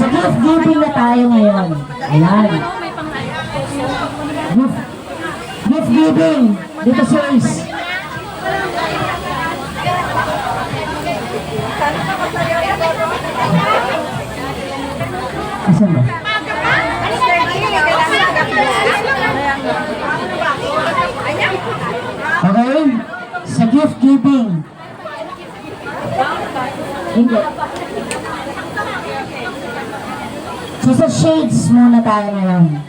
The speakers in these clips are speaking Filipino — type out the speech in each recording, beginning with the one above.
Sa gift giving na tayo ngayon. Ayan. Gift giving. Dito sis. Asan ba? Okay. Sa gift giving. Hindi. So sa shades muna tayo ngayon.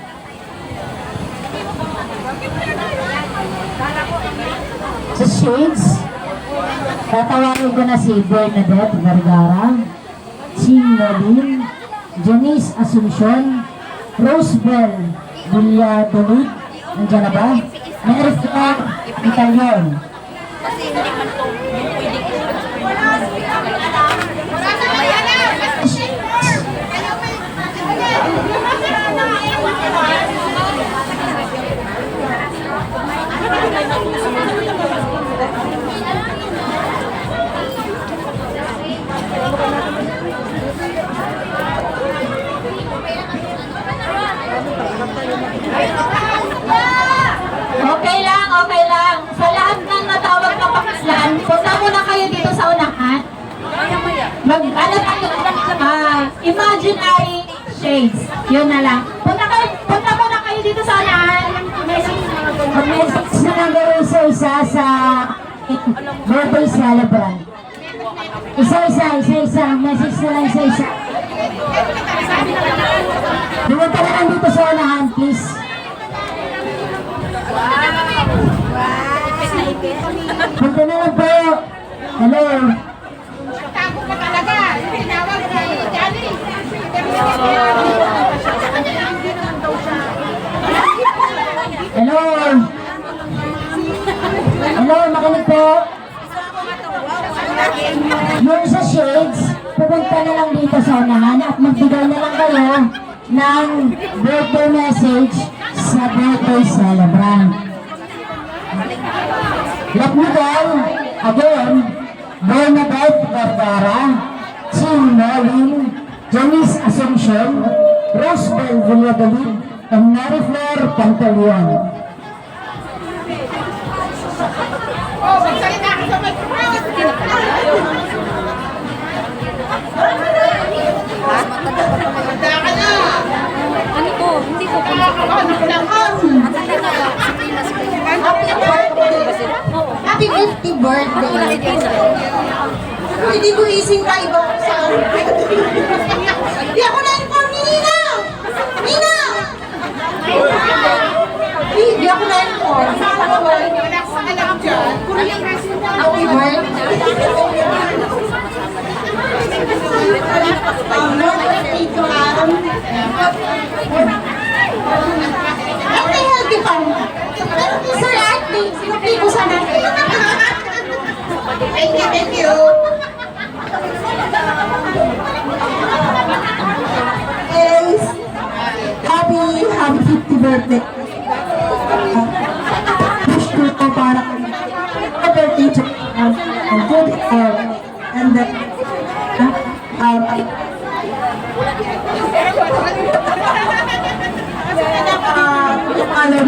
Sa shades, tatawagin ko na si Bernadette Vergara, Ching Molin, Janice Asuncion, Rosebel Villadolid, nandiyan na ba? Mary Flor Italion. Kasi hindi man ito yung pwedeng Okay lang. Sa lahat ng natawag na pakislan, punta muna kayo dito sa unahan. Ano tayo? Imaginary shades. Yun na lang. Punta muna kayo dito sa unahan. Mag-message na lang gawin isa-isa sa birthday celebrant. Isa-isa. Message na lang isa-isa. Pumunta na lang dito sa unahan, please. Punta na lang po. Hello. Tago ka talaga. Tinawag na Johnny. Hello. Hello, makinig po. Yung sa shades, pupunta na lang dito sa unahan at magbigay na lang kayo ng birthday message sa birthday celebrant. Let me go again. Bernadette Vergara, Ching Molin, Janice Asuncion, Rosebel Villadolid, and Mary Flor Pantaleon. Oh, magsalita ka sa microphone. Maganda ka na. Ano ko? Hindi ko po. Happy 50th birthday. Hindi ko ising ka iba sa Di ako na-inform ni Nina! Nina! Di ako na-inform. Happy birthday. At may healthy fun. Sir Ate, sinupli ko sana. Thank you. Yes. Happy 50th birthday. Wish ko po para birthday to good health and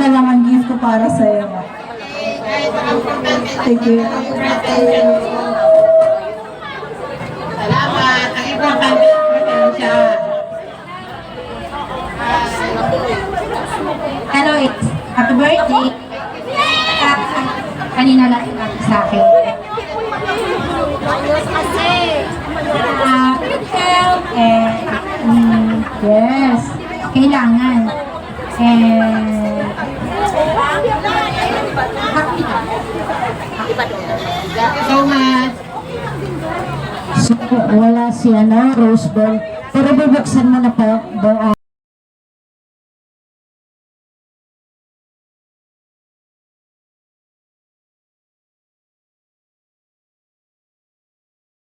na lang ang gift ko para sa iyo. Thank you. Salamat. Ang importante siya. Hello, it's happy birthday. Kanina lang sa akin. Good health and yes, kailangan. And happy So much. So, wala si Rosebel. Pero bubuksan mo na po.